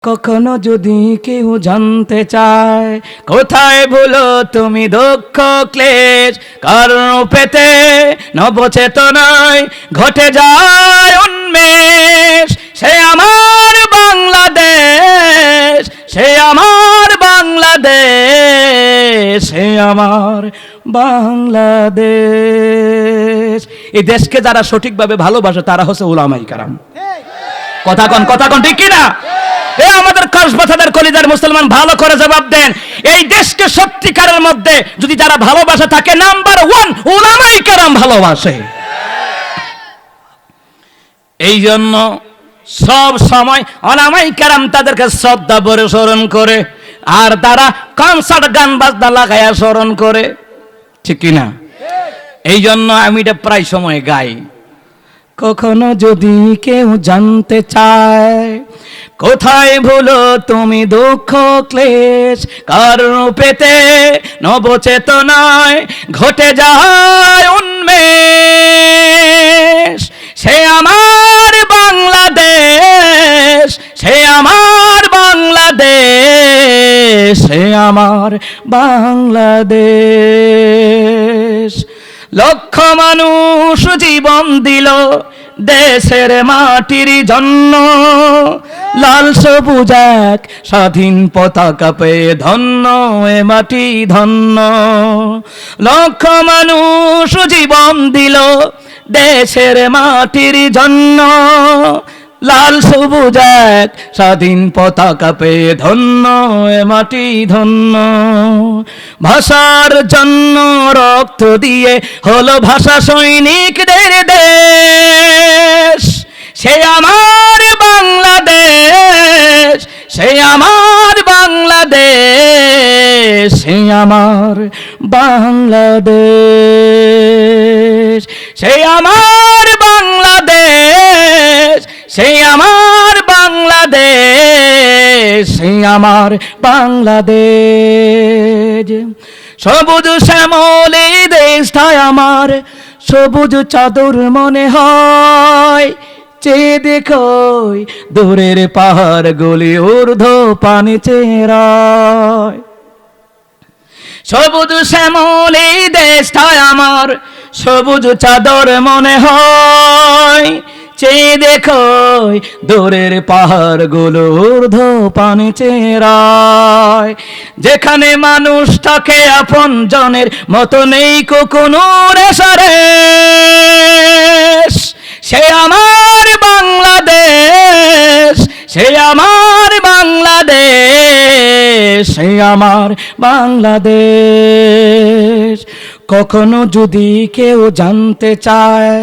কখনো যদি কেউ জানতে চায় কোথায় ভুলো তুমি দুঃখ ক্লেশ, কারণ পেতে নবচেতনায় ঘটে যায় উন্মেষ। সে আমার বাংলাদেশ, সে আমার বাংলাদেশ, সে আমার বাংলাদেশ। এই দেশকে যারা সঠিকভাবে ভালোবাসে তারা হচ্ছে উলামায়ে কেরাম। কথা কন ঠিক কিনা? আমাদের কসবাথাদের কলিজার মুসলমান ভালো করে জবাব দেন। এই দেশকে সত্যিকারের মধ্যে যদি যারা ভালোবাসে থাকে, নাম্বার 1 উলামায়ে কেরাম ভালোবাসে। এই জন্য সব সময় উলামায়ে কেরাম তাদেরকে শ্রদ্ধা ভরে স্মরণ করে, আর তারা কনসার্ট গান বাজনা লাগায়া স্মরণ করে, ঠিক কিনা? এই জন্য আমি এটা প্রায় সময় গাই। কখনো যদি কেউ জানতে চায় কোথায় ভুলো তুমি দুঃখ ক্লেশ, কারণ পেতে নবচেতনায় ঘটে যায় উন্মেষ। সে আমার বাংলাদেশ, সে আমার বাংলাদেশ, সে আমার বাংলাদেশ। লক্ষ মানুষ জীবন দিল দেশের মাটির জন্য, লাল সবুজ এক স্বাধীন পতাকা পেয়ে ধন্য এ মাটি ধন্য। লক্ষ মানুষ জীবন দিল দেশের মাটির জন্য, লাল সবুজ এক স্বাধীন পতাকা পেয়ে ধন্য এ মাটি ধন্য। ভাষার জন্য রক্ত দিয়ে হলো ভাষা সৈনিকদের দেশ। সে আমার বাংলাদেশ, সে আমার বাংলাদেশ, সে আমার বাংলাদেশ, সে আমার বাংলাদেশ, সে আমার বাংলাদেশ, সে আমার বাংলাদেশ। সবুজ শ্যামল এই দেশটাই আমার সবুজ চাদর মনে হয়, চেয়ে দেখো দূরের পাহাড় গলি ঊর্ধ্ব পানি চেরায়। সবুজ শ্যামল এই দেশটাই আমার সবুজ চাদর মনে হয়, চেয়ে দেখো দূরের পাহাড় গুলো ঊর্ধ্ব পানি চেরায়। যেখানে মানুষ থাকে আপন জনের মতো, নেই কোনো রেশারেশ। সে আমার বাংলাদেশ, সে আমার বাংলাদেশ, সে আমার বাংলাদেশ। কখনো যদি কেউ জানতে চায়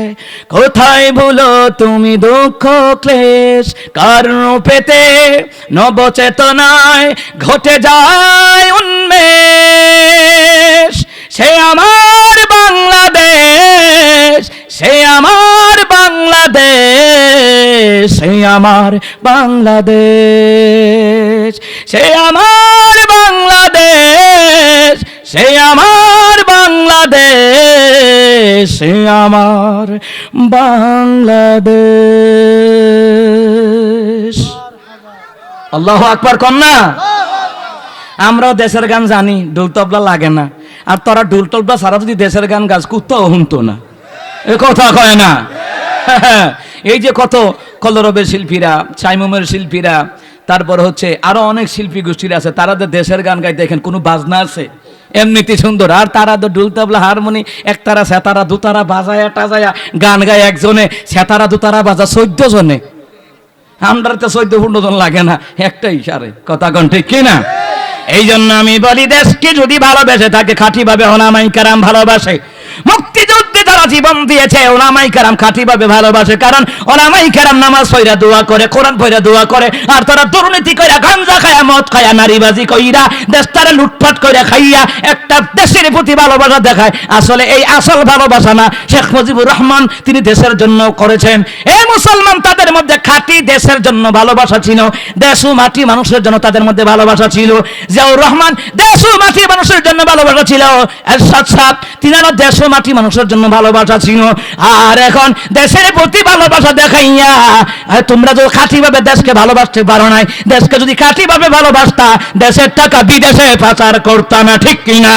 কোথায় ভুলো তুমি দুঃখ ক্লেশ, কারণ পেতে নবচেতনায় ঘটে যায় উন্মেষ। সে আমার বাংলাদেশ, সে আমার বাংলাদেশ, সে আমার বাংলাদেশ, সে আমার বাংলাদেশ, সে আমার বাংলাদেশ, সে আমার বাংলাদেশ। আল্লাহু আকবার কন্যা। আমরাও দেশের গান জানি, ঢোল তবলা লাগে না। আর তোরা ঢোল তবলা সারা যদি দেশের গান গাছ কুত্তাও শুনতো না, এ কথা কয় না। এই যে কত কলরবের শিল্পীরা, চাইমুমের শিল্পীরা, তারপর হচ্ছে আরো অনেক শিল্পী গোষ্ঠীর আছে, তারা তো দেশের গান গাই, দেখেন কোনো বাজনা আছে এমনিতে সুন্দর। আর তারা তো ঢোল তবলা হারমোনি একতারা সেতারা দুতারা বাজায়া টাজায়া গান গায়, একজনে সেতারা দুতারা বাজা 14 জনে। আমরা তো 14-15 জন লাগে না, একটা ইশারে। কথা কন ঠিক কিনা? এই জন্য আমি বলি, দেশকে যদি ভালোবেসে থাকে খাঁটিভাবে উলামায়ে কেরাম ভালোবাসে। মুক্তিযুদ্ধে যারা জীবন দিয়েছে উলামায়ে কেরাম খাঁটিভাবে ভালোবাসে, কারণ উলামায়ে কেরাম নামাজ পড়া দোয়া করে, কোরআন পড়া দোয়া করে। আর তারা দুর্নীতি কইরা, গাঞ্জা খায়া, মদ খায়া, নারীবাজি কইরা, দেশটারে লুটপাট কইরা খাইয়া একটা দেশের প্রতি ভালোবাসা দেখায়। আসলে এই আসল ভালোবাসা না। শেখ মুজিবুর রহমান তিনি দেশের জন্য করেছেন। এই মুসলমান তাদের মধ্যে খাঁটি দেশের জন্য ভালোবাসা ছিল, দেশ ও মাটি মানুষের জন্য তাদের মধ্যে ভালোবাসা ছিল। জিয়াউর রহমান দেশ ও মাটি মানুষের জন্য ভালোবাসা ছিল। এরশাদ সাহেব তিনারা দেশ ও মাটি মানুষের জন্য ভালোবাসা ভালোবাসা ছিল। আর এখন দেশের প্রতি ভালোবাসা দেখাইয়া তোমরা তো খাঁটিভাবে দেশকে ভালোবাসতে পারো নাই। দেশকে যদি খাঁটিভাবে ভালোবাসতা, দেশের টাকা বিদেশে পাচার করতাম না, ঠিক কিনা?